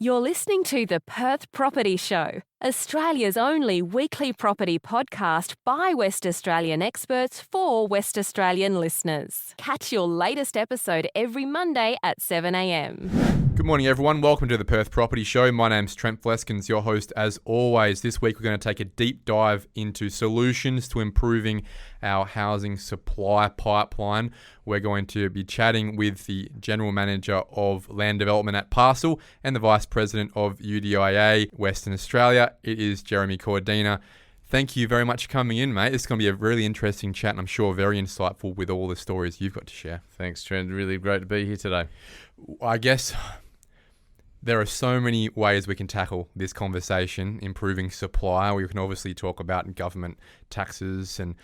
You're listening to the Perth Property Show, Australia's only weekly property podcast by West Australian experts for West Australian listeners. Catch your latest episode every Monday at 7 a.m. Good morning, everyone. Welcome to the Perth Property Show. My name's Trent Fleskens, your host as always. This week we're going to take a deep dive into solutions to improving our housing supply pipeline. We're going to be chatting with the General Manager of Land Development at Parcel and the Vice President of UDIA Western Australia. It is Jeremy Cordina. Thank you very much for coming in, mate. It's going to be a really interesting chat and I'm sure very insightful with all the stories you've got to share. Thanks, Trent. Really great to be here today. I guess there are so many ways we can tackle this conversation, improving supply. We can obviously talk about government taxes and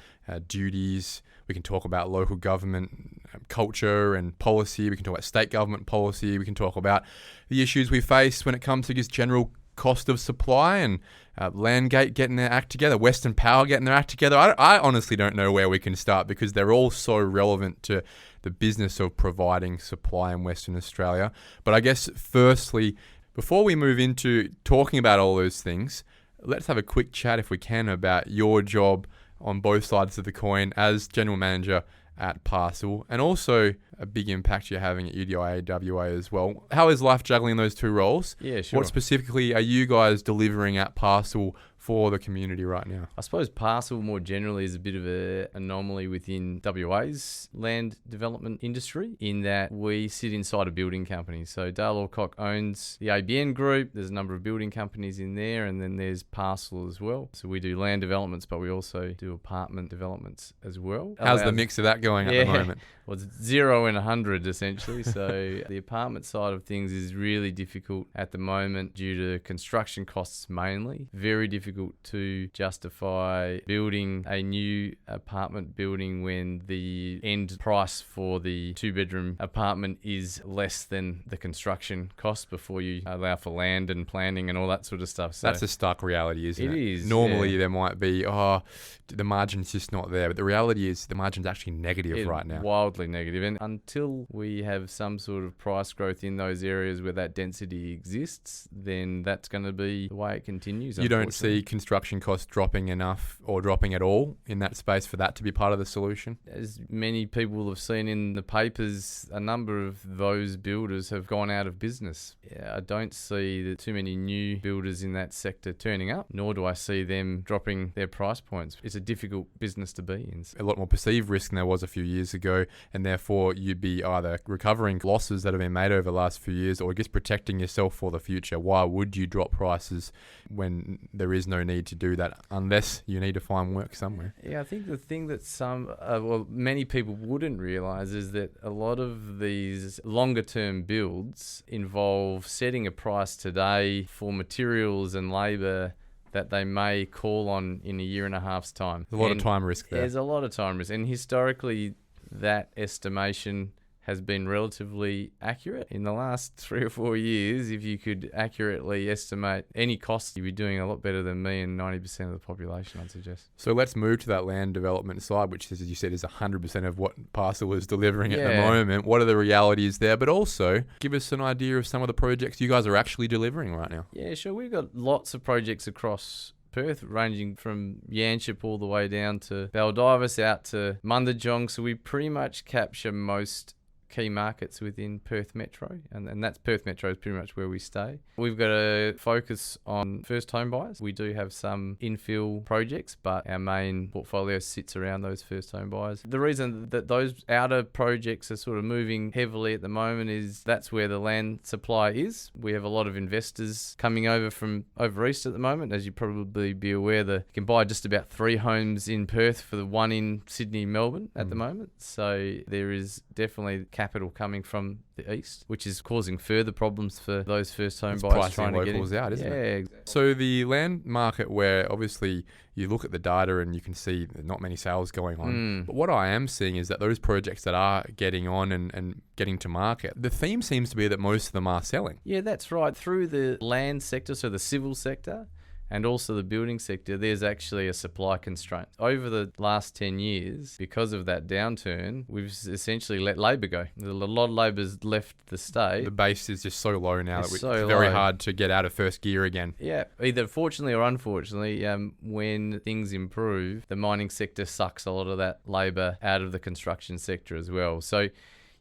duties. We can talk about local government culture and policy. We can talk about state government policy. We can talk about the issues we face when it comes to just general cost of supply and Landgate getting their act together, Western Power getting their act together. I honestly don't know where we can start because they're all so relevant to the business of providing supply in Western Australia. But I guess firstly, before we move into talking about all those things, let's have a quick chat if we can about your job on both sides of the coin as General Manager at Parcel and also a big impact you're having at UDIA WA as well. How is life juggling those two roles? Yeah, sure. What specifically are you guys delivering at Parcel for the community right now? I suppose Parcel more generally is a bit of an anomaly within WA's land development industry in that we sit inside a building company. So Dale Alcock owns the ABN group. There's a number of building companies in there and then there's Parcel as well. So we do land developments, but we also do apartment developments as well. How's the mix of that going at the moment? Well, it's 0 and 100 essentially. So the apartment side of things is really difficult at the moment due to construction costs mainly. Very difficult to justify building a new apartment building when the end price for the 2-bedroom apartment is less than the construction cost before you allow for land and planning and all that sort of stuff. So that's a stark reality, isn't it? It is. Normally there might be, the margin's just not there. But the reality is the margin's actually negative right now. Wildly negative. And until we have some sort of price growth in those areas where that density exists, then that's going to be the way it continues. You don't see construction costs dropping enough or dropping at all in that space for that to be part of the solution? As many people have seen in the papers, a number of those builders have gone out of business. I don't see too many new builders in that sector turning up, nor do I see them dropping their price points. It's a difficult business to be in. A lot more perceived risk than there was a few years ago, and therefore you'd be either recovering losses that have been made over the last few years or just protecting yourself for the future. Why would you drop prices when there is no need to do that unless you need to find work somewhere? Yeah, I think the thing that many people wouldn't realise is that a lot of these longer term builds involve setting a price today for materials and labour that they may call on in a year and a half's time. There's a lot of time risk there. There's a lot of time risk. And historically, that estimation has been relatively accurate. In the last 3 or 4 years, if you could accurately estimate any cost, you'd be doing a lot better than me and 90% of the population, I'd suggest. So let's move to that land development side, which, as you said, is 100% of what Parcel is delivering at the moment. What are the realities there? But also, give us an idea of some of the projects you guys are actually delivering right now. Yeah, sure. We've got lots of projects across Perth, ranging from Yanchep all the way down to Baldivis out to Mundajong. So we pretty much capture most key markets within Perth Metro, and that's Perth Metro is pretty much where we stay. We've got a focus on first home buyers. We do have some infill projects, but our main portfolio sits around those first home buyers. The reason that those outer projects are sort of moving heavily at the moment is that's where the land supply is. We have a lot of investors coming over from over east at the moment. As you probably be aware, you can buy just about 3 homes in Perth for the 1 in Sydney, Melbourne at the moment. So there is definitely capital coming from the east, which is causing further problems for those first home buyers trying to get in. Out, isn't it? Exactly. So the land market, where obviously you look at the data and you can see not many sales going on. But what I am seeing is that those projects that are getting on and getting to market, the theme seems to be that most of them are selling. Yeah, that's right. Through the land sector, so the civil sector, and also the building sector, there's actually a supply constraint. Over the last 10 years, because of that downturn, we've essentially let labour go. A lot of labour's left the state. The base is just so low now It's that so it's very low. hard to get out of first gear again. Yeah, either fortunately or unfortunately, when things improve, the mining sector sucks a lot of that labour out of the construction sector as well. So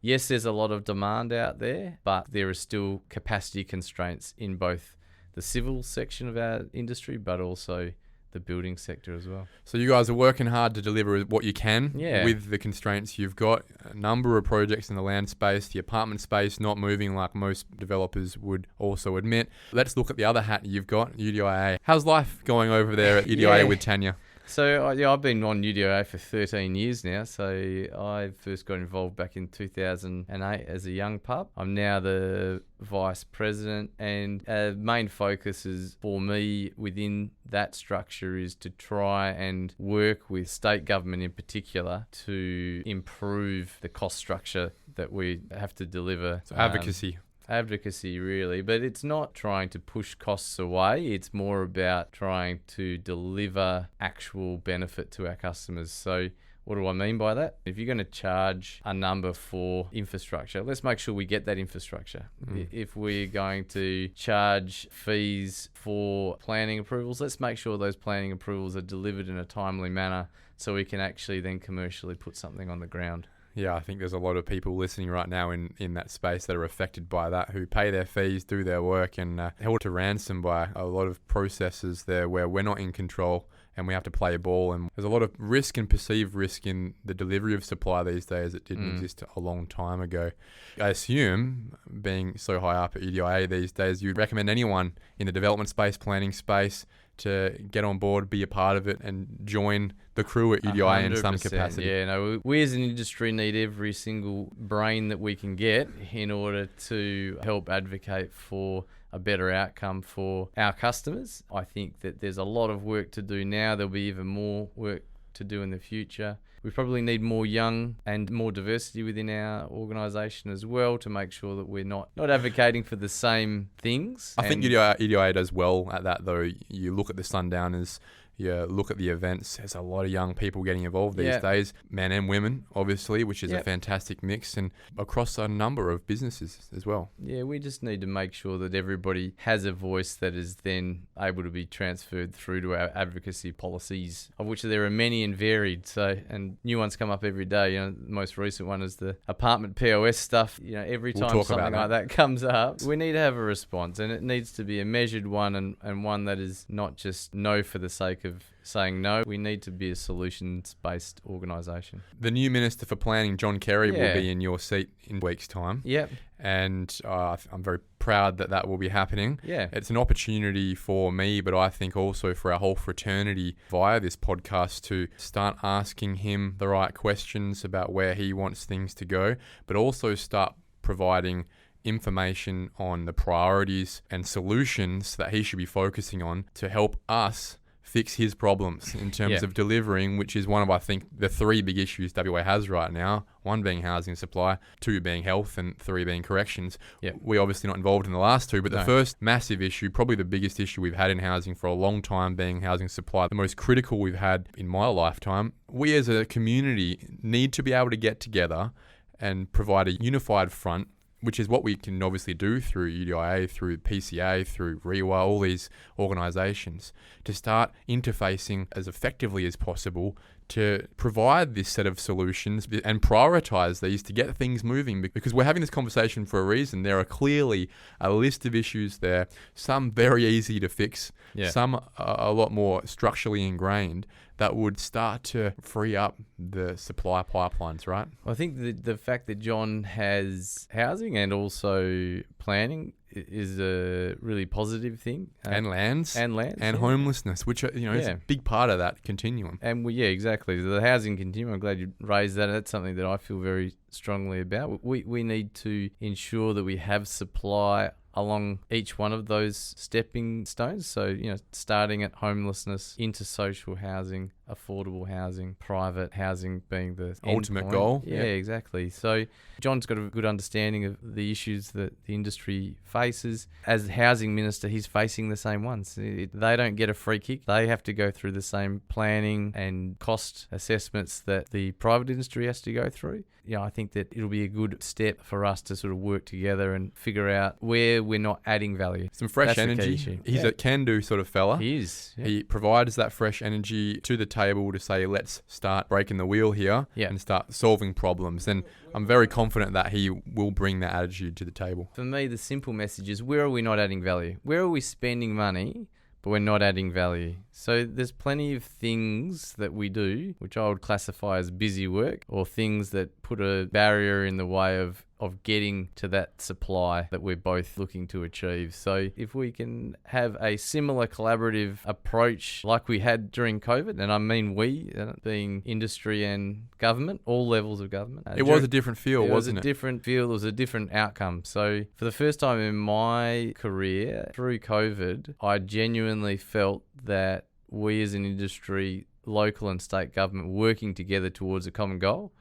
yes, there's a lot of demand out there, but there are still capacity constraints in both the civil section of our industry, but also the building sector as well. So you guys are working hard to deliver what you can Yeah. with the constraints you've got. A number of projects in the land space, the apartment space not moving like most developers would also admit. Let's look at the other hat you've got, UDIA. How's life going over there at UDIA Yeah. with Tanya? So I've been on UDIA for 13 years now. So I first got involved back in 2008 as a young pup. I'm now the Vice President, and main focus is for me within that structure is to try and work with state government in particular to improve the cost structure that we have to deliver. So advocacy. Advocacy, really, but it's not trying to push costs away. It's more about trying to deliver actual benefit to our customers. So what do I mean by that? If you're going to charge a number for infrastructure, let's make sure we get that infrastructure. If we're going to charge fees for planning approvals, let's make sure those planning approvals are delivered in a timely manner so we can actually then commercially put something on the ground. Yeah, I think there's a lot of people listening right now in that space that are affected by that, who pay their fees, do their work, and held to ransom by a lot of processes there where we're not in control and we have to play a ball. And there's a lot of risk and perceived risk in the delivery of supply these days that didn't exist a long time ago. I assume, being so high up at UDIA these days, you'd recommend anyone in the development space, planning space, to get on board, be a part of it, and join the crew at UDIA in some 100%, capacity. Yeah, no, we as an industry need every single brain that we can get in order to help advocate for a better outcome for our customers. I think that there's a lot of work to do now. There'll be even more work to do in the future. We probably need more young and more diversity within our organisation as well to make sure that we're not advocating for the same things. I think UDIA does well at that, though. You look at the Sundowners, you look at the events, there's a lot of young people getting involved these days, men and women, obviously, which is a fantastic mix, and across a number of businesses as well. Yeah, we just need to make sure that everybody has a voice that is then able to be transferred through to our advocacy policies, of which there are many and varied. So, and new ones come up every day. You know, the most recent one is the apartment POS stuff. You know, every time something like that comes up, we need to have a response, and it needs to be a measured one and one that is not just no for the sake of saying no. We need to be a solutions-based organisation. The new Minister for Planning, John Kerry, will be in your seat in a week's time. Yep. And I'm very proud that will be happening. Yeah. It's an opportunity for me, but I think also for our whole fraternity via this podcast to start asking him the right questions about where he wants things to go, but also start providing information on the priorities and solutions that he should be focusing on to help us fix his problems in terms of delivering, which is one of, I think, the three big issues WA has right now. One being housing supply, two being health, and three being corrections. We're obviously not involved in the last two, but the first massive issue, probably the biggest issue we've had in housing for a long time, being housing supply, the most critical we've had in my lifetime. We as a community need to be able to get together and provide a unified front, which is what we can obviously do through UDIA, through PCA, through REWA, all these organisations, to start interfacing as effectively as possible to provide this set of solutions and prioritise these to get things moving, because we're having this conversation for a reason. There are clearly a list of issues there, some very easy to fix, some a lot more structurally ingrained, that would start to free up the supply pipelines, right? I think the fact that John has housing and also planning is a really positive thing. And lands. And homelessness, which is a big part of that continuum. And exactly. The housing continuum, I'm glad you raised that. That's something that I feel very strongly about. We need to ensure that we have supply along each one of those stepping stones. So, starting at homelessness into social housing, affordable housing, private housing being the ultimate endpoint. goal. Yeah, exactly. So John's got a good understanding of the issues that the industry faces. As housing minister, he's facing the same ones. They don't get a free kick. They have to go through the same planning and cost assessments that the private industry has to go through. I think that it'll be a good step for us to sort of work together and figure out where we're not adding value. Some fresh That's the key energy. issue. He's a can-do sort of fella. He is. Yeah. He provides that fresh energy to the table to say, let's start breaking the wheel here and start solving problems. And I'm very confident that he will bring that attitude to the table. For me, the simple message is, where are we not adding value? Where are we spending money, but we're not adding value? So there's plenty of things that we do, which I would classify as busy work, or things that put a barrier in the way of getting to that supply that we're both looking to achieve. So if we can have a similar collaborative approach like we had during COVID, and I mean we, being industry and government, all levels of government. It was a different feel, wasn't it? It was a different feel. It was a different outcome. So for the first time in my career, through COVID, I genuinely felt that we as an industry, local and state government, working together towards a common goal.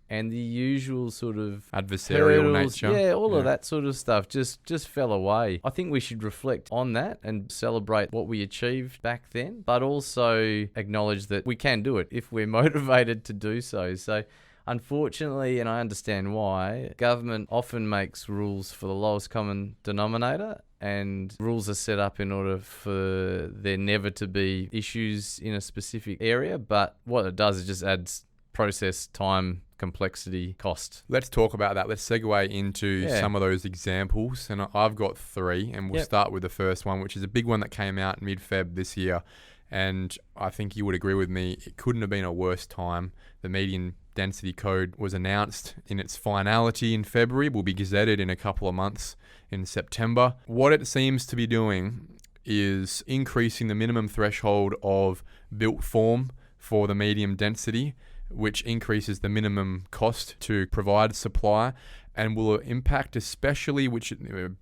And the usual sort of adversarial hurdles, nature. all of that sort of stuff just fell away. I think we should reflect on that and celebrate what we achieved back then, but also acknowledge that we can do it if we're motivated to do so. So unfortunately, and I understand why, government often makes rules for the lowest common denominator, and rules are set up in order for there never to be issues in a specific area. But what it does is just adds process, time, complexity, cost. Let's talk about that. Let's segue into some of those examples. And I've got 3, and we'll start with the first one, which is a big one that came out mid-Feb this year. And I think you would agree with me, it couldn't have been a worse time. The medium density code was announced in its finality in February, will be gazetted in a couple of months in September. What it seems to be doing is increasing the minimum threshold of built form for the medium density, which increases the minimum cost to provide supply, and will impact especially, which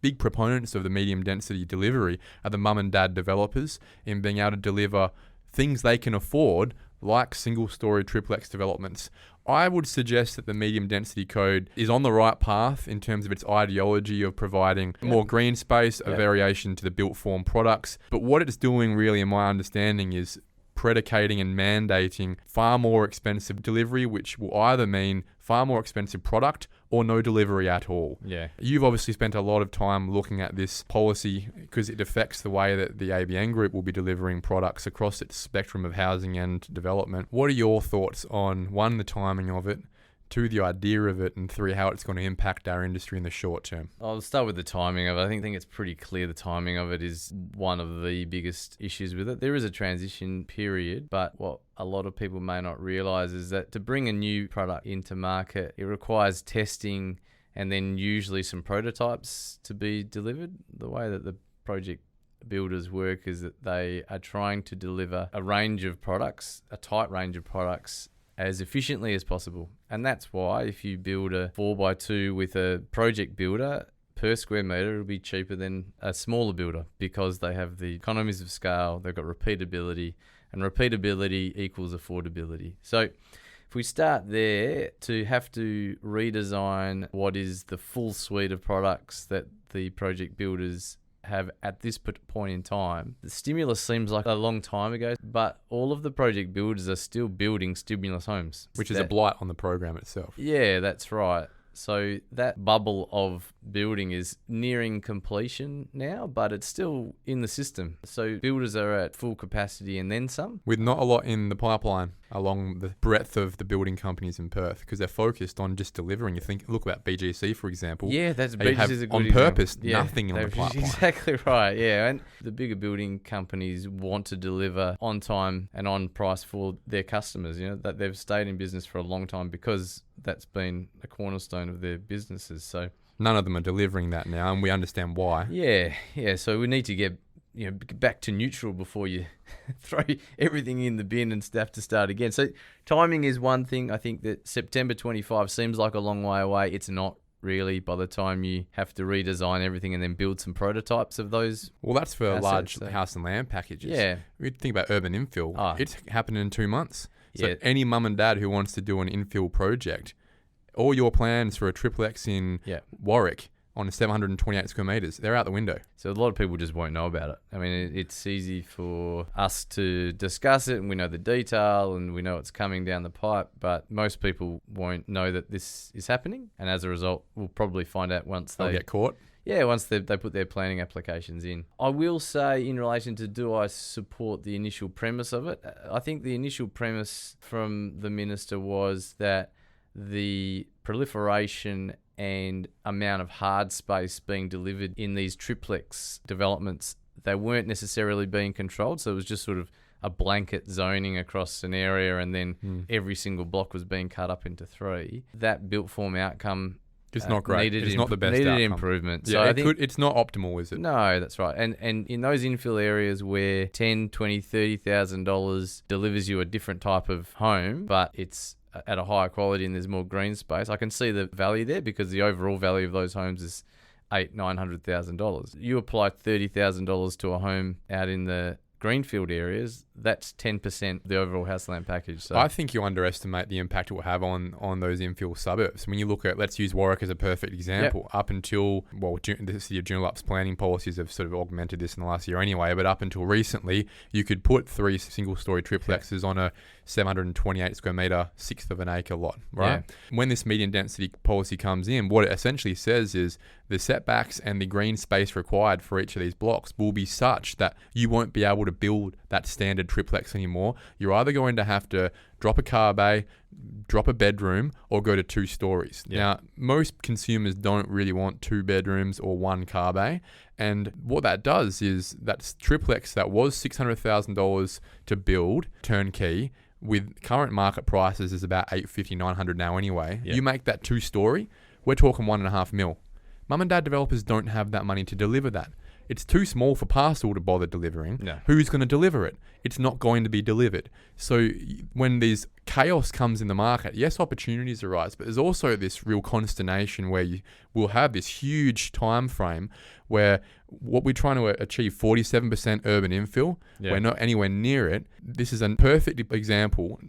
big proponents of the medium density delivery are the mum and dad developers, in being able to deliver things they can afford, like single-story triplex developments. I would suggest that the medium density code is on the right path in terms of its ideology of providing more green space, a variation to the built form products. But what it's doing really, in my understanding, is predicating and mandating far more expensive delivery, which will either mean far more expensive product or no delivery at all. Yeah. You've obviously spent a lot of time looking at this policy because it affects the way that the ABN Group will be delivering products across its spectrum of housing and development. What are your thoughts on, 1, the timing of it, 2, the idea of it, and 3, how it's going to impact our industry in the short term? I'll start with the timing of it. I think it's pretty clear the timing of it is one of the biggest issues with it. There is a transition period, but what a lot of people may not realise is that to bring a new product into market, it requires testing and then usually some prototypes to be delivered. The way that the project builders work is that they are trying to deliver a range of products, a tight range of products, as efficiently as possible. And that's why if you build a 4x2 with a project builder, per square metre it'll be cheaper than a smaller builder, because they have the economies of scale, they've got repeatability, and repeatability equals affordability. So if we start there, to have to redesign what is the full suite of products that the project builders have at this point in time, the stimulus seems like a long time ago, but all of the project builders are still building stimulus homes. Which is a blight on the program itself. Yeah, that's right. So that bubble of building is nearing completion now, but it's still in the system. So builders are at full capacity and then some. With not a lot in the pipeline along the breadth of the building companies in Perth, because they're focused on just delivering. You think, look about BGC, for example. Yeah, that's BGC BGC is a good on example. purpose, nothing in the pipeline. Exactly right, yeah. And the bigger building companies want to deliver on time and on price for their customers. That they've stayed in business for a long time because that's been a cornerstone of their businesses. So none of them are delivering that now, and we understand why. Yeah. So we need to get back to neutral before you throw everything in the bin and have to start again. So timing is one thing. I think that September 25 seems like a long way away. It's not. really, by the time you have to redesign everything and then build some prototypes of those. Well, that's for assets, large so- house and land packages. Yeah. We think about urban infill. It's happening in 2 months. So Yeah. any mum and dad who wants to do an infill project, all your plans for a triplex in Warwick on 728 square metres, they're out the window. So a lot of people just won't know about it. I mean, it's easy for us to discuss it and we know the detail and we know it's coming down the pipe, but most people won't know that this is happening. And as a result, we'll probably find out once They'll get caught. Yeah, once they put their planning applications in. I will say, in relation to do I support the initial premise of it, I think the initial premise from the minister was that the proliferation and amount of hard space being delivered in these triplex developments, they weren't necessarily being controlled. So it was just sort of a blanket zoning across an area and then every single block was being cut up into 3. That built form outcome It's not great. It's not the best needed outcome. improvement. Yeah, So I think it's not optimal, is it? no, that's right. And in those infill areas where $10,000, $20,000, $30,000 delivers you a different type of home, but it's at a higher quality and there's more green space, I can see the value there because the overall value of those homes is $800,000-$900,000. You apply $30,000 to a home out in the greenfield areas, that's 10% of the overall house land package. So I think you underestimate the impact it will have on those infill suburbs. When you look at, let's use Warwick as a perfect example. Up until, the City of Joondalups planning policies have sort of augmented this in the last year anyway, but up until recently, you could put 3 single-story triplexes on a 728 square metre, sixth of an acre lot, right? Yeah. When this medium density policy comes in, what it essentially says is the setbacks and the green space required for each of these blocks will be such that you won't be able to build that standard triplex anymore. You're either going to have to drop a car bay, drop a bedroom, or go to 2 stories. Yeah. Now, most consumers don't really want 2 bedrooms or 1 car bay. And what that does is that triplex that was $600,000 to build, turnkey, with current market prices is about $850, $900 now anyway. Yeah. You make that 2-story, we're talking $1.5 million. Mum and dad developers don't have that money to deliver that. It's too small for Parcel to bother delivering. No. Who's going to deliver it? It's not going to be delivered. So when these chaos comes in the market, yes, opportunities arise, but there's also this real consternation where you will have this huge time frame where what we're trying to achieve, 47% urban infill, we're not anywhere near it. This is a perfect example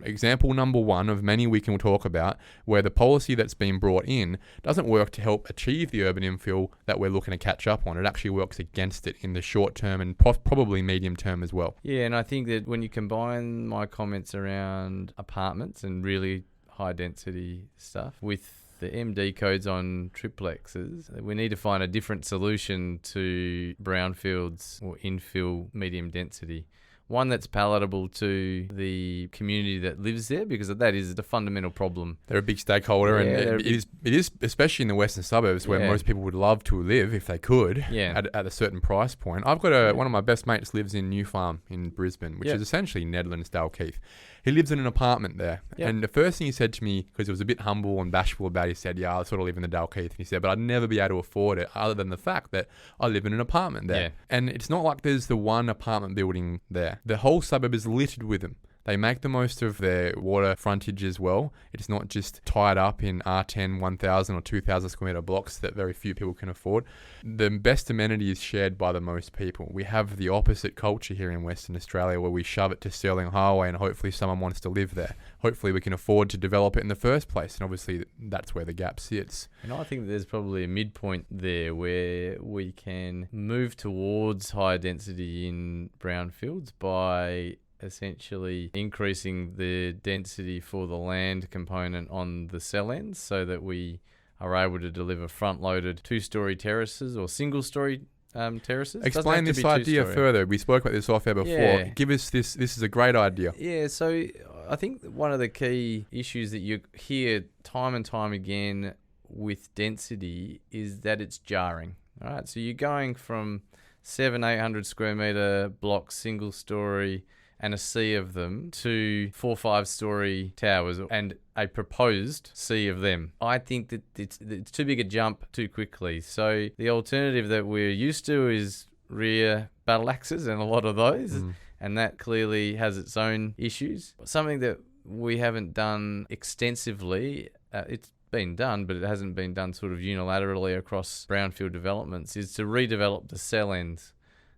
number 1 of many we can talk about, where the policy that's been brought in doesn't work to help achieve the urban infill that we're looking to catch up on. It actually works against it in the short term and probably medium term as well. Yeah, and I think that when you combine my comments around apartments and really high density stuff with the MD codes on triplexes, we need to find a different solution to brownfields or infill medium density. One that's palatable to the community that lives there, because that is the fundamental problem. They're a big stakeholder, and it is especially in the western suburbs where most people would love to live if they could at a certain price point. I've got one of my best mates lives in New Farm in Brisbane, which is essentially Nedlands, Dalkeith. He lives in an apartment there. Yep. And the first thing he said to me, because he was a bit humble and bashful about it, he said, I sort of live in the Dalkeith. And he said, but I'd never be able to afford it other than the fact that I live in an apartment there. Yeah. And it's not like there's the one apartment building there. The whole suburb is littered with them. They make the most of their water frontage as well. It's not just tied up in R10, 1,000 or 2,000 square metre blocks that very few people can afford. The best amenity is shared by the most people. We have the opposite culture here in Western Australia where we shove it to Stirling Highway and hopefully someone wants to live there. Hopefully we can afford to develop it in the first place. And obviously that's where the gap sits. And I think there's probably a midpoint there where we can move towards higher density in brownfields by essentially increasing the density for the land component on the cell ends so that we are able to deliver front-loaded 2-story terraces or single-story terraces. Explain this idea further. We spoke about this off air before. Yeah. Give us this. This is a great idea. Yeah, so I think one of the key issues that you hear time and time again with density is that it's jarring. All right, so you're going from 700-800 square metre blocks, single-story, and a sea of them to 4 or 5-story towers and a proposed sea of them. I think that it's too big a jump too quickly. So the alternative that we're used to is rear battle axes and a lot of those, and that clearly has its own issues. Something that we haven't done extensively, it's been done, but it hasn't been done sort of unilaterally across brownfield developments, is to redevelop the cell ends.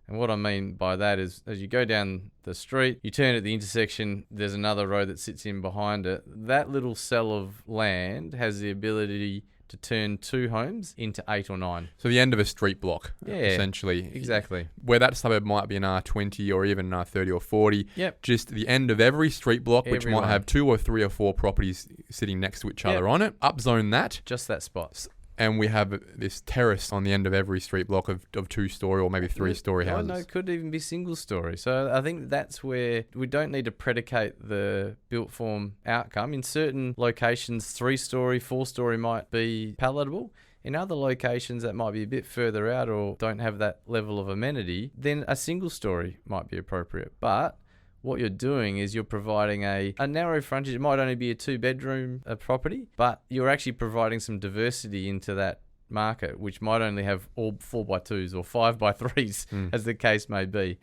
And what I mean by that is, as you go down the street, you turn at the intersection, there's another road that sits in behind it. That little cell of land has the ability to turn 2 homes into 8 or 9. So the end of a street block, essentially. Exactly. Where that suburb might be an R20 or even an R30 or 40. Yep. Just the end of every street block, which might have 2 or 3 or 4 properties sitting next to each other on it. Upzone that. Just that spot. And we have this terrace on the end of every street block of 2-story or maybe 3-story houses. No, it could even be single story. So I think that's where we don't need to predicate the built form outcome. In certain locations, 3-story, 4-story might be palatable. In other locations that might be a bit further out or don't have that level of amenity, then a single story might be appropriate. But what you're doing is you're providing a narrow frontage. It might only be a 2-bedroom property, but you're actually providing some diversity into that market, which might only have all 4x2s or 5x3s, as the case may be.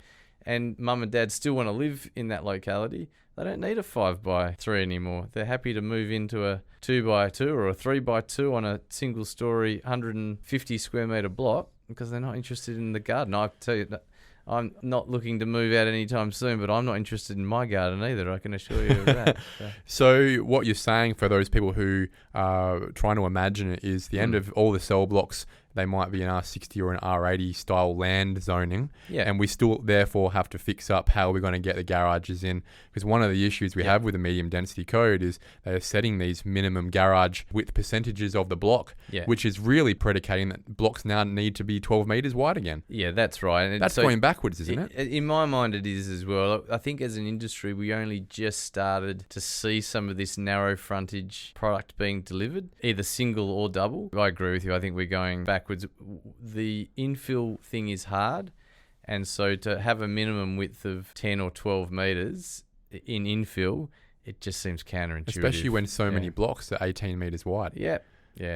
And mum and dad still want to live in that locality. They don't need a 5x3 anymore. They're happy to move into a 2x2 or a 3x2 on a single story, 150 square metre block because they're not interested in the garden. I tell you that. I'm not looking to move out anytime soon, but I'm not interested in my garden either, I can assure you of that. So what you're saying for those people who are trying to imagine it is the end of all the cell blocks, they might be an R60 or an R80 style land zoning. Yeah. And we still therefore have to fix up how we're going to get the garages in. Because one of the issues we have with the medium density code is they're setting these minimum garage width percentages of the block, which is really predicating that blocks now need to be 12 metres wide again. Yeah, that's right. And that's going backwards, isn't it? In my mind, it is as well. I think as an industry, we only just started to see some of this narrow frontage product being delivered, either single or double. I agree with you. I think we're going backwards. The infill thing is hard, and so to have a minimum width of 10 or 12 metres in infill, it just seems counterintuitive. Especially when so many blocks are 18 metres wide. Yeah.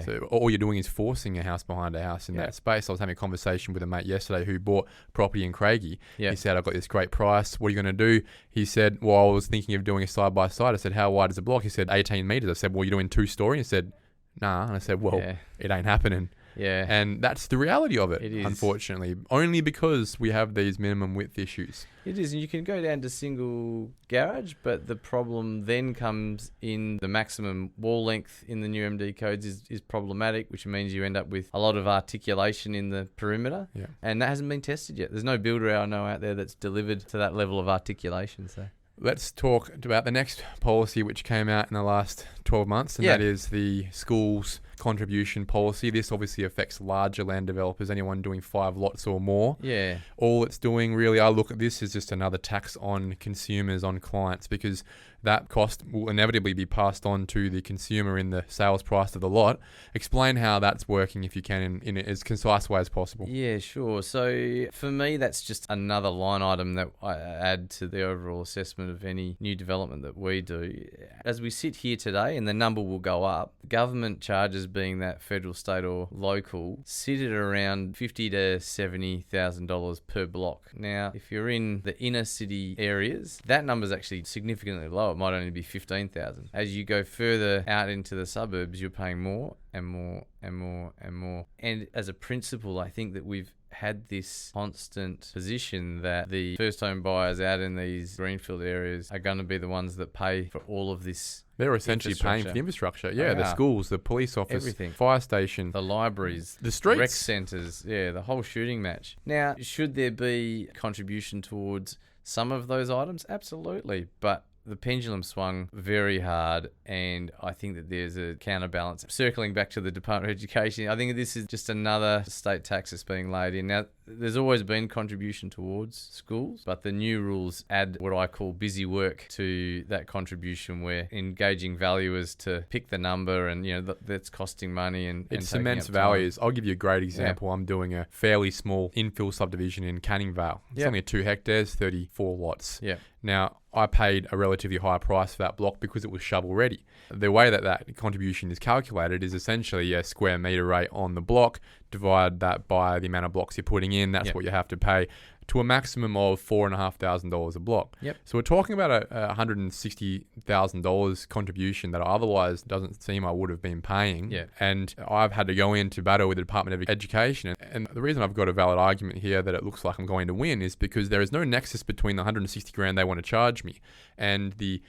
So all you're doing is forcing a house behind a house in that space. I was having a conversation with a mate yesterday who bought property in Craigie. He said, "I've got this great price. What are you going to do?" He said, "Well, I was thinking of doing a side-by-side." I said, "How wide is the block?" He said, 18 metres. I said, "Well, you're doing 2-story?" He said, "Nah." And I said, "Well, it ain't happening." Yeah. And that's the reality of it, It is. Unfortunately. Only because we have these minimum width issues. It is. And you can go down to single garage, but the problem then comes in the maximum wall length in the new MD codes is problematic, which means you end up with a lot of articulation in the perimeter. Yeah. And that hasn't been tested yet. There's no builder I know out there that's delivered to that level of articulation. So let's talk about the next policy which came out in the last 12 months, and that is the schools contribution policy. This obviously affects larger land developers, anyone doing 5 lots or more. Yeah. All it's doing really, I look at this as just another tax on consumers, on clients, because that cost will inevitably be passed on to the consumer in the sales price of the lot. Explain how that's working if you can in as concise way as possible. Yeah, sure. So for me, that's just another line item that I add to the overall assessment of any new development that we do. As we sit here today, and the number will go up, government charges, being that federal, state or local, sit at around $50,000 to $70,000 per block. Now, if you're in the inner city areas, that number is actually significantly lower. It might only be 15,000. As you go further out into the suburbs, you're paying more and more and more and more. And as a principle, I think that we've had this constant position that the first home buyers out in these greenfield areas are going to be the ones that pay for all of this. They're essentially paying for the infrastructure. Yeah, the schools, the police office, everything. Fire station, the libraries, the streets, rec centres, the whole shooting match. Now, should there be contribution towards some of those items? Absolutely. But the pendulum swung very hard, and I think that there's a counterbalance. Circling back to the Department of Education, I think this is just another state tax that's being laid in. Now, there's always been contribution towards schools, but the new rules add what I call busy work to that contribution, where engaging valuers to pick the number, and that's costing money and it cements values. I'll give you a great example. I'm doing a fairly small infill subdivision in Canning Vale. It's only 2 hectares, 34 lots. Now, I paid a relatively high price for that block because it was shovel ready. The way that contribution is calculated is essentially a square metre rate on the block divide that by the amount of blocks you're putting in. That's what you have to pay, to a maximum of $4,500 a block. Yep. So we're talking about a $160,000 contribution that otherwise doesn't seem I would have been paying. Yeah. And I've had to go into battle with the Department of Education. And the reason I've got a valid argument here that it looks like I'm going to win is because there is no nexus between the $160,000 they want to charge me and the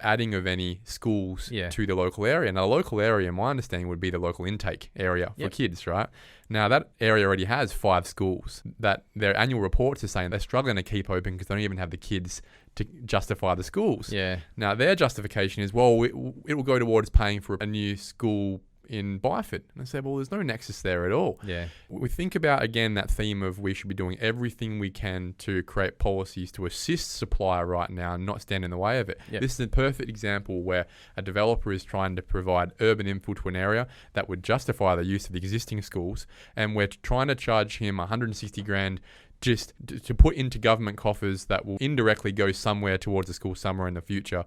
adding of any schools to the local area. Now, the local area, my understanding, would be the local intake area for kids, right? Now, that area already has 5 schools that their annual reports are saying they're struggling to keep open because they don't even have the kids to justify the schools. Yeah. Now, their justification is, well, it will go towards paying for a new school in Byford. And I said, well, there's no nexus there at all. Yeah. We think about, again, that theme of we should be doing everything we can to create policies to assist supply right now and not stand in the way of it. Yep. This is a perfect example where a developer is trying to provide urban infill to an area that would justify the use of the existing schools, and we're trying to charge him $160,000 just to put into government coffers that will indirectly go somewhere towards a school somewhere in the future.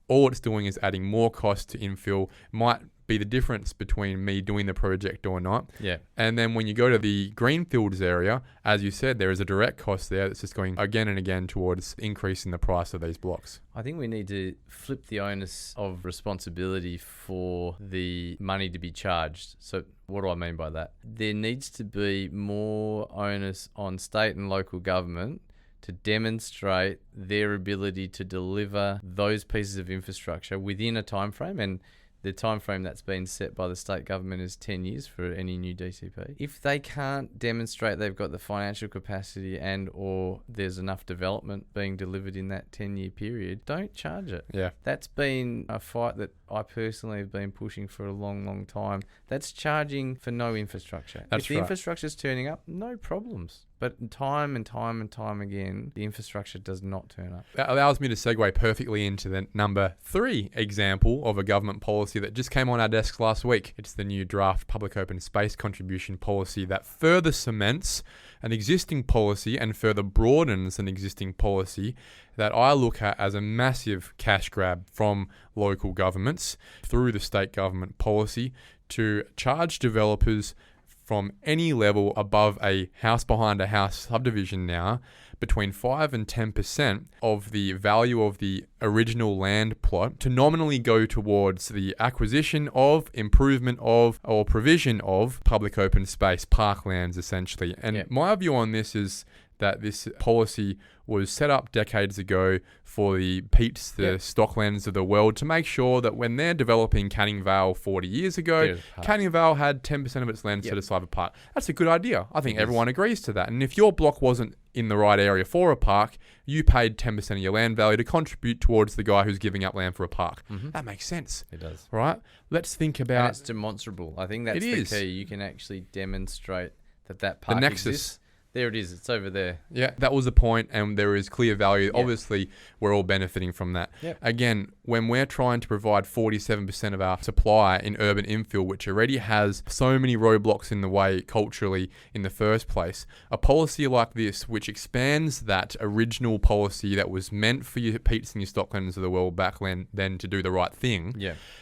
All it's doing is adding more cost to infill. Might be the difference between me doing the project or not. Yeah. And then when you go to the greenfields area, as you said, there is a direct cost there that's just going again and again towards increasing the price of these blocks. I think we need to flip the onus of responsibility for the money to be charged. So what do I mean by that? There needs to be more onus on state and local government to demonstrate their ability to deliver those pieces of infrastructure within a time frame, and the time frame that's been set by the state government is 10 years for any new DCP. If they can't demonstrate they've got the financial capacity and or there's enough development being delivered in that 10-year period, don't charge it. Yeah. That's been a fight that I personally have been pushing for a long, long time. That's charging for no infrastructure. That's if the right. infrastructure's turning up, no problems. But time and time and time again, the infrastructure does not turn up. That allows me to segue perfectly into the number 3 example of a government policy that just came on our desks last week. It's the new draft public open space contribution policy that further cements an existing policy and further broadens an existing policy that I look at as a massive cash grab from local governments through the state government policy to charge developers from any level above a house behind a house subdivision now between 5 and 10% of the value of the original land plot to nominally go towards the acquisition of, improvement of, or provision of public open space, parklands essentially. And my view on this is that this policy was set up decades ago for the Peats, the Stocklands of the world, to make sure that when they're developing Canning Vale 40 years ago, Canning Vale had 10% of its land set aside for park. That's a good idea. I think everyone agrees to that. And if your block wasn't in the right area for a park, you paid 10% of your land value to contribute towards the guy who's giving up land for a park. Mm-hmm. That makes sense. It does. Right? Let's think about... And it's demonstrable. I think that's the key. You can actually demonstrate that park exists. There it is. It's over there. Yeah, that was the point, and there is clear value. Yeah. Obviously, we're all benefiting from that. Yep. Again, when we're trying to provide 47% of our supply in urban infill, which already has so many roadblocks in the way culturally in the first place, a policy like this, which expands that original policy that was meant for your Peats and your Stocklands of the world back then to do the right thing,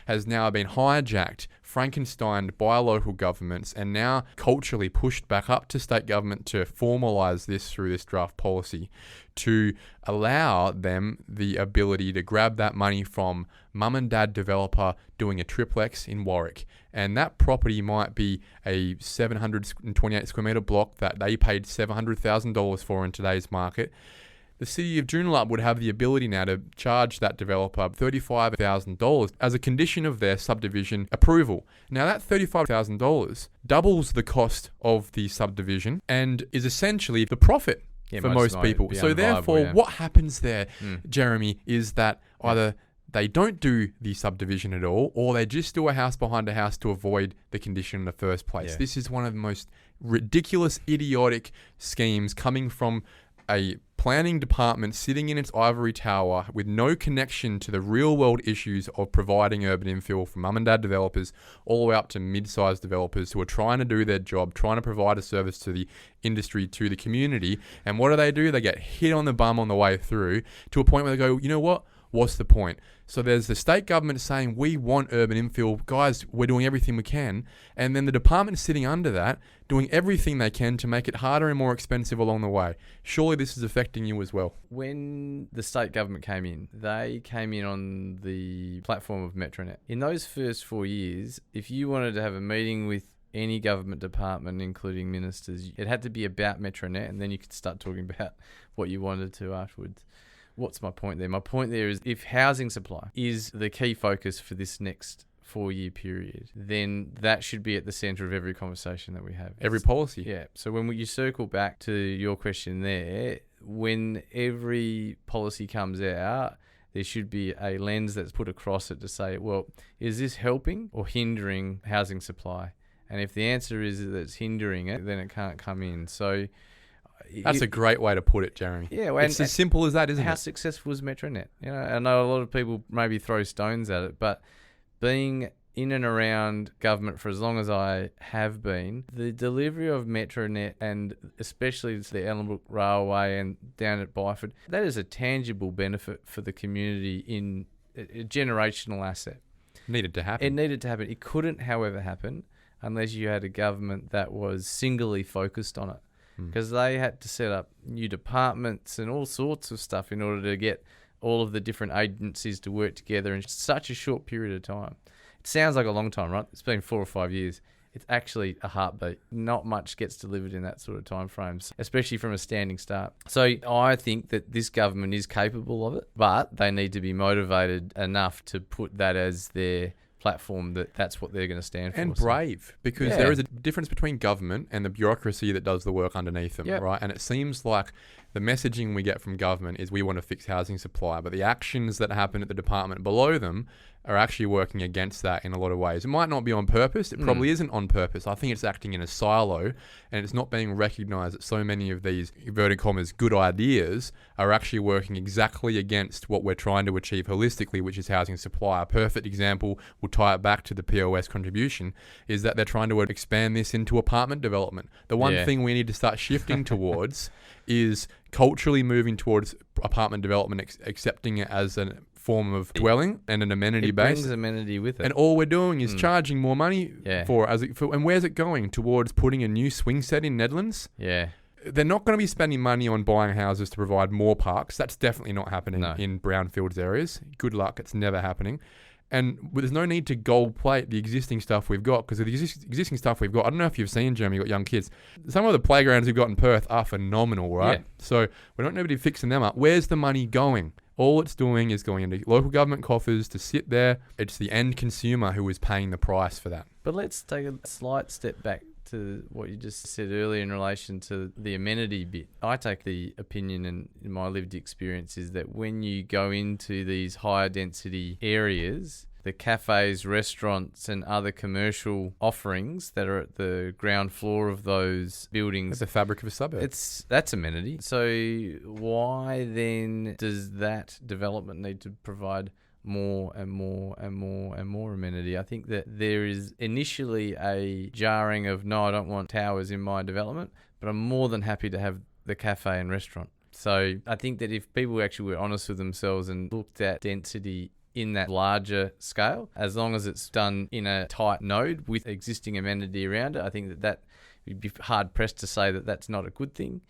has now been hijacked, Frankensteined by local governments, and now culturally pushed back up to state government to formalise this through this draft policy to allow them the ability to grab that money from mum and dad developer doing a triplex in Warwick. And that property might be a 728 square metre block that they paid $700,000 for in today's market. The city of Joondalup would have the ability now to charge that developer $35,000 as a condition of their subdivision approval. Now that $35,000 doubles the cost of the subdivision and is essentially the profit for most people. So therefore, what happens there, Jeremy, is that either they don't do the subdivision at all, or they just do a house behind a house to avoid the condition in the first place. This is one of the most ridiculous, idiotic schemes coming from a planning department sitting in its ivory tower with no connection to the real world issues of providing urban infill for mum and dad developers all the way up to mid-sized developers who are trying to do their job, trying to provide a service to the industry, to the community. And what do? They get hit on the bum on the way through to a point where they go, you know what? what's the point? So there's the state government saying we want urban infill. Guys, we're doing everything we can. And then the department sitting under that, doing everything they can to make it harder and more expensive along the way. Surely this is affecting you as well. When the state government came in, they came in on the platform of Metronet. In those first 4 years, if you wanted to have a meeting with any government department, including ministers, it had to be about Metronet, and then you could start talking about what you wanted to afterwards. What's my point there? My point there is if housing supply is the key focus for this next 4-year period, then that should be at the centre of every conversation that we have. Every policy. Yeah. So when you circle back to your question there, when every policy comes out, there should be a lens that's put across it to say, well, is this helping or hindering housing supply? And if the answer is that it's hindering it, then it can't come in. So that's a great way to put it, Jeremy. Yeah, well, it's as simple as that, isn't it? How successful is Metronet? You know, I know a lot of people maybe throw stones at it, but being in and around government for as long as I have been, the delivery of Metronet and especially the Ellenbrook Railway and down at Byford, that is a tangible benefit for the community in a generational asset. Needed to happen. It needed to happen. It couldn't, however, happen unless you had a government that was singly focused on it. Because they had to set up new departments and all sorts of stuff in order to get all of the different agencies to work together in such a short period of time. It sounds like a long time, right? It's been 4 or 5 years. It's actually a heartbeat. Not much gets delivered in that sort of time frames, especially from a standing start. So I think that this government is capable of it, but they need to be motivated enough to put that as their platform, that's what they're going to stand for. And brave, because there is a difference between government and the bureaucracy that does the work underneath them, right? And it seems like the messaging we get from government is we want to fix housing supply, but the actions that happen at the department below them are actually working against that in a lot of ways. It might not be on purpose. It probably isn't on purpose. I think it's acting in a silo, and it's not being recognised that so many of these, inverted commas, good ideas are actually working exactly against what we're trying to achieve holistically, which is housing supply. A perfect example, we'll tie it back to the POS contribution, is that they're trying to expand this into apartment development. The one thing we need to start shifting towards is culturally moving towards apartment development, accepting it as a form of dwelling and an amenity base. It brings amenity with it. And all we're doing is charging more money for and where's it going? Towards putting a new swing set in Nedlands? Yeah. They're not going to be spending money on buying houses to provide more parks. That's definitely not happening in brownfields areas. Good luck. It's never happening. And there's no need to gold plate the existing stuff we've got, because the existing stuff we've got, I don't know if you've seen, Jeremy, you've got young kids. Some of the playgrounds we've got in Perth are phenomenal, right? Yeah. So we don't need to be fixing them up. Where's the money going? All it's doing is going into local government coffers to sit there. It's the end consumer who is paying the price for that. But let's take a slight step back to what you just said earlier in relation to the amenity bit. I take the opinion, and in my lived experience, is that when you go into these higher density areas, the cafes, restaurants and other commercial offerings that are at the ground floor of those buildings, it's the fabric of a suburb. That's amenity. So why then does that development need to provide more and more and more and more amenity? I think that there is initially a jarring of, no, I don't want towers in my development, but I'm more than happy to have the cafe and restaurant. So I think that if people actually were honest with themselves and looked at density in that larger scale, as long as it's done in a tight node with existing amenity around it, I think that you'd be hard pressed to say that that's not a good thing.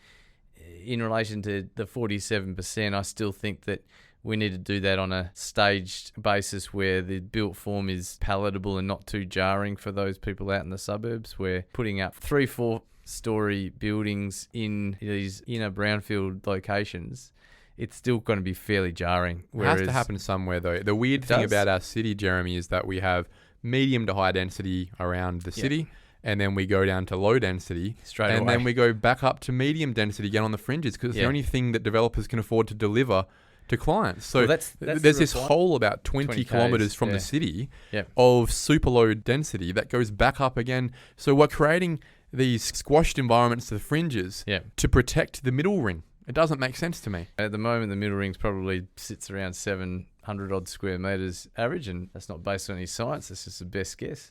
In relation to the 47%, I still think that we need to do that on a staged basis where the built form is palatable and not too jarring for those people out in the suburbs. We're putting up 3-4 story buildings in these inner brownfield locations. It's still going to be fairly jarring. It has to happen somewhere, though. The weird thing about our city, Jeremy, is that we have medium to high density around the city, and then we go down to low density straight away. And then we go back up to medium density again on the fringes, because it's the only thing that developers can afford to deliver to clients. So that's there's this hole about 20 kilometres from the city of super low density that goes back up again. So we're creating these squashed environments to the fringes to protect the middle ring. It doesn't make sense to me. At the moment, the middle rings probably sits around 700 odd square metres average, and that's not based on any science, that's just a best guess.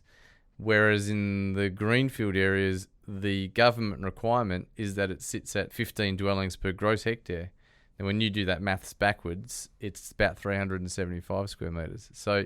Whereas in the greenfield areas, the government requirement is that it sits at 15 dwellings per gross hectare. And when you do that maths backwards, it's about 375 square metres. So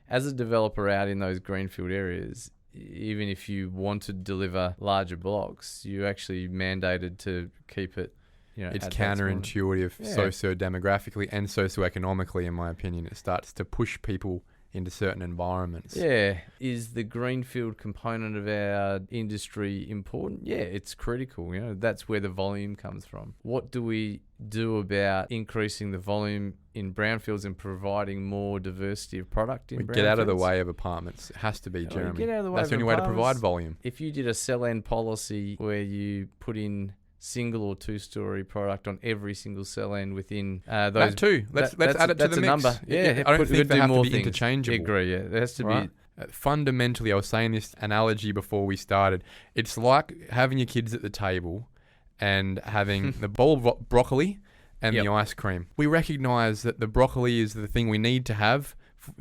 as a developer out in those greenfield areas, even if you want to deliver larger blocks, you're actually mandated to keep it, it's counterintuitive socio-demographically and socio-economically, in my opinion. It starts to push people into certain environments. Yeah. Is the greenfield component of our industry important? Yeah, it's critical. That's where the volume comes from. What do we do about increasing the volume in brownfields and providing more diversity of product in brownfields? Get out of the way of apartments. It has to be, Jeremy. Get out of the way. That's the only way to provide volume. If you did a sell-end policy where you put in single or two-story product on every single cell end within those. That too. Let's add it to the mix. Number. Yeah, I don't think they have to be things. interchangeable. I agree. Yeah, it has to be. Fundamentally, I was saying this analogy before we started. It's like having your kids at the table and having the bowl of broccoli and the ice cream. We recognise that the broccoli is the thing we need to have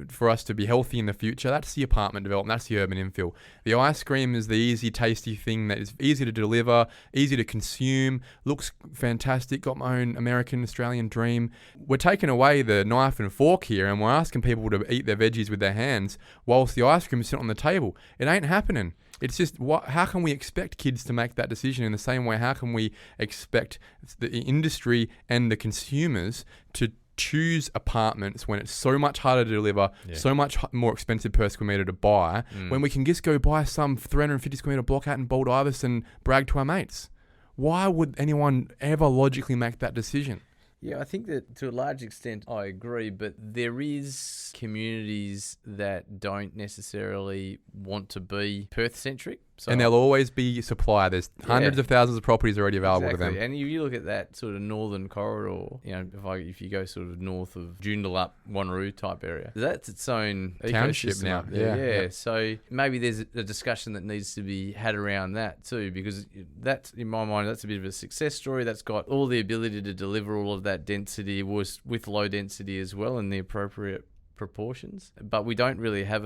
for us to be healthy in the future. That's the apartment development. That's the urban infill. The ice cream is the easy, tasty thing that is easy to deliver, easy to consume, looks fantastic, got my own American, Australian dream. We're taking away the knife and fork here and we're asking people to eat their veggies with their hands whilst the ice cream is sitting on the table. It ain't happening. It's just, how can we expect kids to make that decision in the same way? How can we expect the industry and the consumers to choose apartments when it's so much harder to deliver, so much more expensive per square metre to buy, when we can just go buy some 350 square metre block out in Bold Ivis and brag to our mates? Why would anyone ever logically make that decision? Yeah, I think that to a large extent I agree, but there is communities that don't necessarily want to be Perth-centric. So and there'll always be supply. There's hundreds of thousands of properties already available to them. And if you look at that sort of northern corridor, if you go sort of north of Joondalup, Wanneroo type area, that's its own township now. Yeah. So maybe there's a discussion that needs to be had around that too, because that's, in my mind, that's a bit of a success story. That's got all the ability to deliver all of that density with low density as well in the appropriate proportions. But we don't really have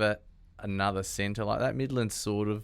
another centre like that. Midland's sort of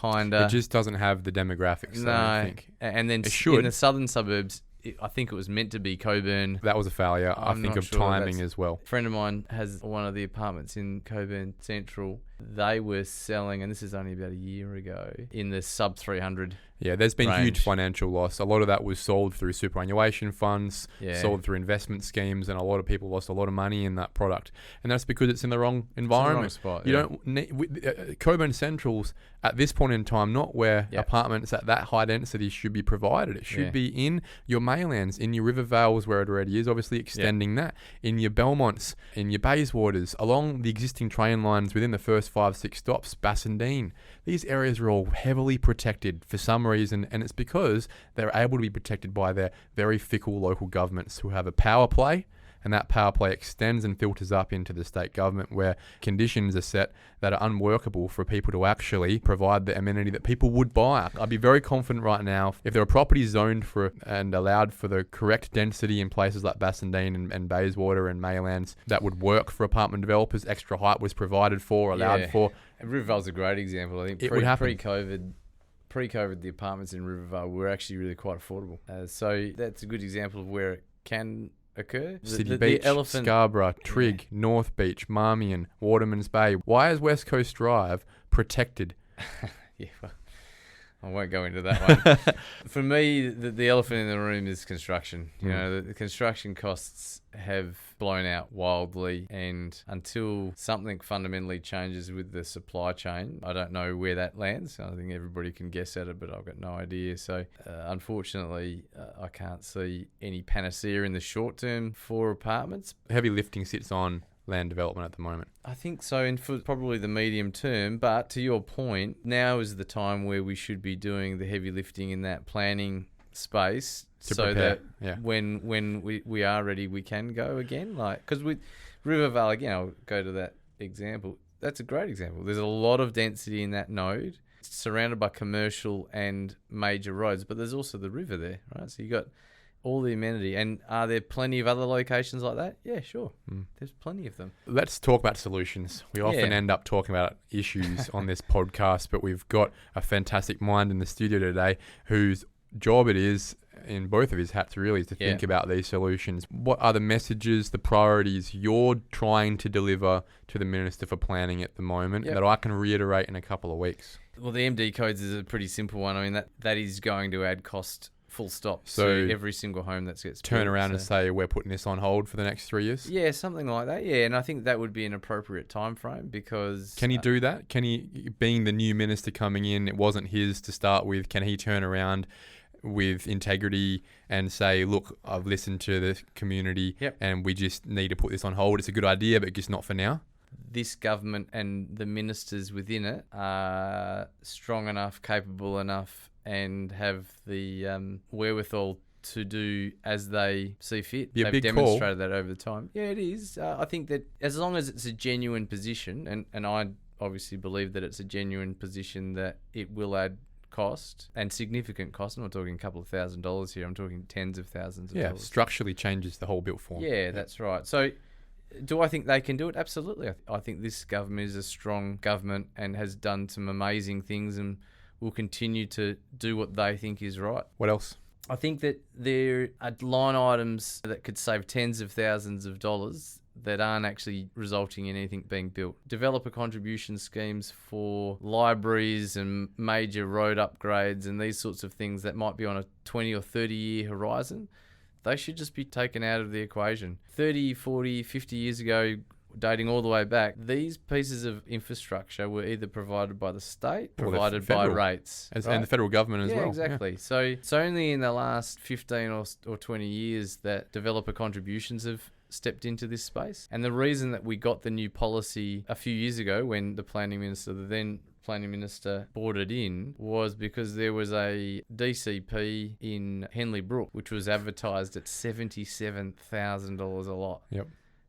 it just doesn't have the demographics. No, I think. And then it should. In the southern suburbs, I think it was meant to be Coburn. That was a failure. I think of timing as well. A friend of mine has one of the apartments in Coburn Central. They were selling, and this is only about a year ago, in the sub 300. Yeah, there's been range. Huge financial loss. A lot of that was sold through superannuation funds, sold through investment schemes, and a lot of people lost a lot of money in that product. And that's because it's in the wrong environment. It's in the wrong spot, you don't need, Coburn Central's at this point in time not where apartments at that high density should be provided. It should be in your Maylands, in your River Vales where it already is, obviously extending that, in your Belmonts, in your Bayswaters, along the existing train lines within the first 5-6 stops, Bassendean. These areas are all heavily protected for some reason, and it's because they're able to be protected by their very fickle local governments who have a power play, and that power play extends and filters up into the state government where conditions are set that are unworkable for people to actually provide the amenity that people would buy. I'd be very confident right now if there are properties zoned for and allowed for the correct density in places like Bassendean and Bayswater and Maylands that would work for apartment developers, extra height was provided for, allowed for. And Rivervale's a great example. I think pre-COVID, the apartments in Rivervale were actually really quite affordable. So that's a good example of where it can occur. City Beach, Scarborough, Trigg, North Beach, Marmion, Waterman's Bay. Why is West Coast Drive protected? Well, I won't go into that one. For me, the elephant in the room is construction. The construction costs have blown out wildly, and until something fundamentally changes with the supply chain, I don't know where that lands. I think everybody can guess at it, but I've got no idea. So unfortunately, I can't see any panacea in the short term for apartments. Heavy lifting sits on land development at the moment. I think so, and for probably the medium term. But to your point, now is the time where we should be doing the heavy lifting in that planning space, so that when we are ready, we can go again. Like, because with Rivervale, again, I'll go to that example. That's a great example. There's a lot of density in that node. It's surrounded by commercial and major roads, but there's also the river there, right? So you got all the amenity. And are there plenty of other locations like that? Yeah, sure. There's plenty of them. Let's talk about solutions. We often end up talking about issues on this podcast, but we've got a fantastic mind in the studio today whose job it is in both of his hats really is to think about these solutions. What are the messages, the priorities you're trying to deliver to the Minister for Planning at the moment that I can reiterate in a couple of weeks? Well, the MD codes is a pretty simple one. I mean, that is going to add cost full stop So to every single home that gets turn built, around and say we're putting this on hold for the next 3 years? Yeah, something like that. Yeah, and I think that would be an appropriate time frame because... Can he do that? Can he, being the new minister coming in, it wasn't his to start with, can he turn around with integrity and say, look, I've listened to the community and we just need to put this on hold. It's a good idea, but just not for now? This government and the ministers within it are strong enough, capable enough, and have the wherewithal to do as they see fit. They've demonstrated that over the time. Yeah, it is. I think that as long as it's a genuine position, and I obviously believe that it's a genuine position, that it will add cost and significant cost. I'm not talking a couple of $1,000s here. I'm talking tens of thousands of dollars. Structurally changes the whole built form. Yeah, that's right. So do I think they can do it? Absolutely. I think this government is a strong government and has done some amazing things and will continue to do what they think is right. What else? I think that there are line items that could save tens of thousands of dollars that aren't actually resulting in anything being built. Developer contribution schemes for libraries and major road upgrades and these sorts of things that might be on a 20 or 30-year horizon, they should just be taken out of the equation. 30, 40, 50 years ago, dating all the way back, these pieces of infrastructure were either provided by the state, provided by rates. And the federal government as well. Yeah, exactly. So it's only in the last 15 or 20 years that developer contributions have stepped into this space. And the reason that we got the new policy a few years ago when the then Planning Minister brought it in was because there was a DCP in Henley Brook which was advertised at $77,000 a lot. Yep.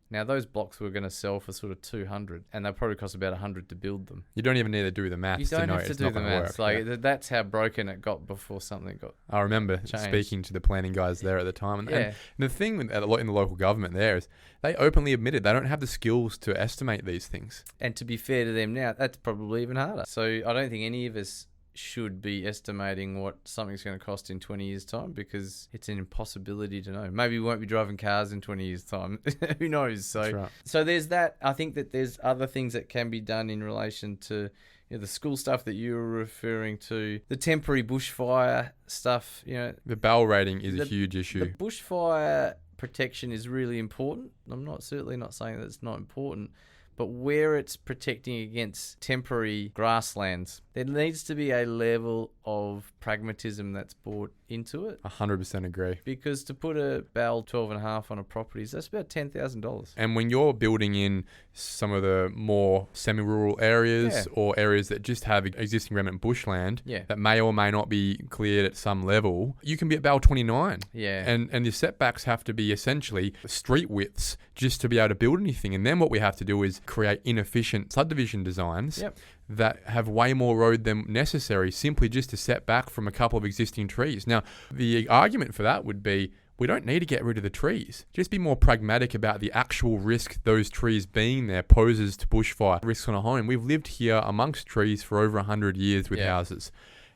Now, those blocks were going to sell for sort of $200, and they probably cost about $100 to build them. You don't even need to do the maths to know it's not going to work. Like, that's how broken it got before something got I remember changed. Speaking to the planning guys there at the time. And the thing with, in the local government there is they openly admitted they don't have the skills to estimate these things. And to be fair to them now, that's probably even harder. So I don't think any of us should be estimating what something's going to cost in 20 years' time because it's an impossibility to know. Maybe we won't be driving cars in 20 years' time. Who knows? So there's that. I think that there's other things that can be done in relation to the school stuff that you were referring to, the temporary bushfire stuff. The bell rating is a huge issue. The bushfire protection is really important. I'm certainly not saying that it's not important. But where it's protecting against temporary grasslands, there needs to be a level of pragmatism that's brought into it. 100% agree. Because to put a bell 12.5 on a property, that's about $10,000. And when you're building in some of the more semi-rural areas or areas that just have existing remnant bushland that may or may not be cleared at some level, you can be at bell 29. Yeah. And the setbacks have to be essentially street widths just to be able to build anything. And then what we have to do is create inefficient subdivision designs that have way more road than necessary simply just to set back from a couple of existing trees. Now, the argument for that would be we don't need to get rid of the trees. Just be more pragmatic about the actual risk those trees being there poses to bushfire risks on a home. We've lived here amongst trees for over 100 years with houses.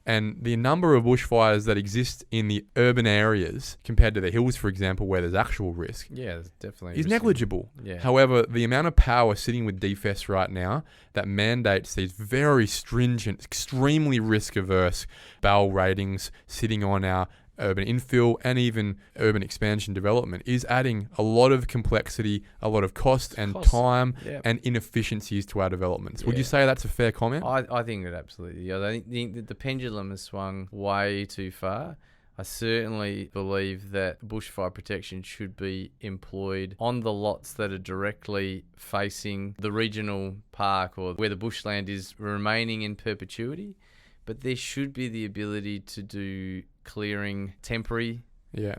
And the number of bushfires that exist in the urban areas compared to the hills, for example, where there's actual risk, there's definitely is negligible. Yeah. However, the amount of power sitting with DFES right now that mandates these very stringent, extremely risk-averse bell ratings sitting on our urban infill and even urban expansion development is adding a lot of complexity, a lot of cost and time and inefficiencies to our developments. Would you say that's a fair comment? I think it absolutely. I think that the pendulum has swung way too far. I certainly believe that bushfire protection should be employed on the lots that are directly facing the regional park or where the bushland is remaining in perpetuity. But there should be the ability to do clearing temporary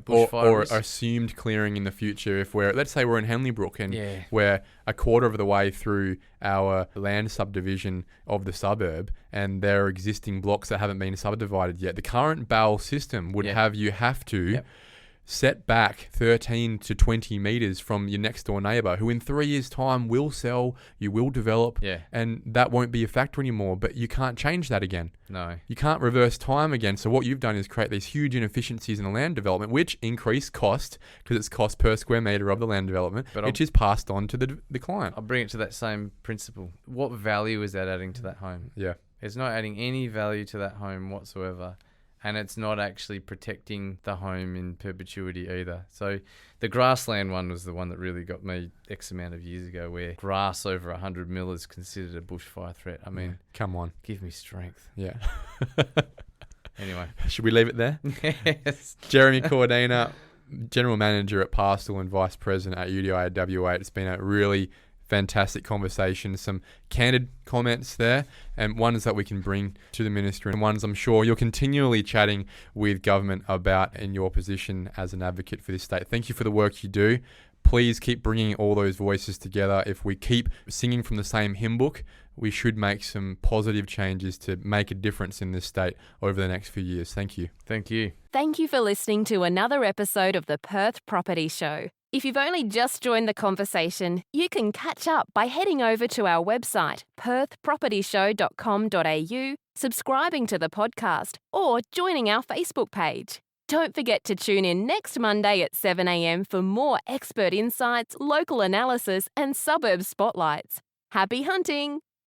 or assumed clearing in the future. If let's say we're in Henley Brook and we're a quarter of the way through our land subdivision of the suburb and there are existing blocks that haven't been subdivided yet. The current BAL system would have to set back 13 to 20 metres from your next door neighbour, who in 3 years' time will sell, you will develop, and that won't be a factor anymore. But you can't change that again. No. You can't reverse time again. So what you've done is create these huge inefficiencies in the land development, which increase cost because it's cost per square metre of the land development, which is passed on to the client. I'll bring it to that same principle. What value is that adding to that home? Yeah. It's not adding any value to that home whatsoever. And it's not actually protecting the home in perpetuity either. So the grassland one was the one that really got me X amount of years ago, where grass over 100 mil is considered a bushfire threat. I mean, come on. Give me strength. Yeah. Anyway. Should we leave it there? Yes. Jeremy Cordina, General Manager at Parcel and Vice President at UDIA WA. It's been a really fantastic conversation, some candid comments there, and ones that we can bring to the minister, and ones I'm sure you're continually chatting with government about in your position as an advocate for this state. Thank you for the work you do. Please keep bringing all those voices together. If we keep singing from the same hymn book, we should make some positive changes to make a difference in this state over the next few years. Thank you. Thank you. Thank you for listening to another episode of the Perth Property Show. If you've only just joined the conversation, you can catch up by heading over to our website, perthpropertyshow.com.au, subscribing to the podcast, or joining our Facebook page. Don't forget to tune in next Monday at 7 a.m. for more expert insights, local analysis, and suburb spotlights. Happy hunting!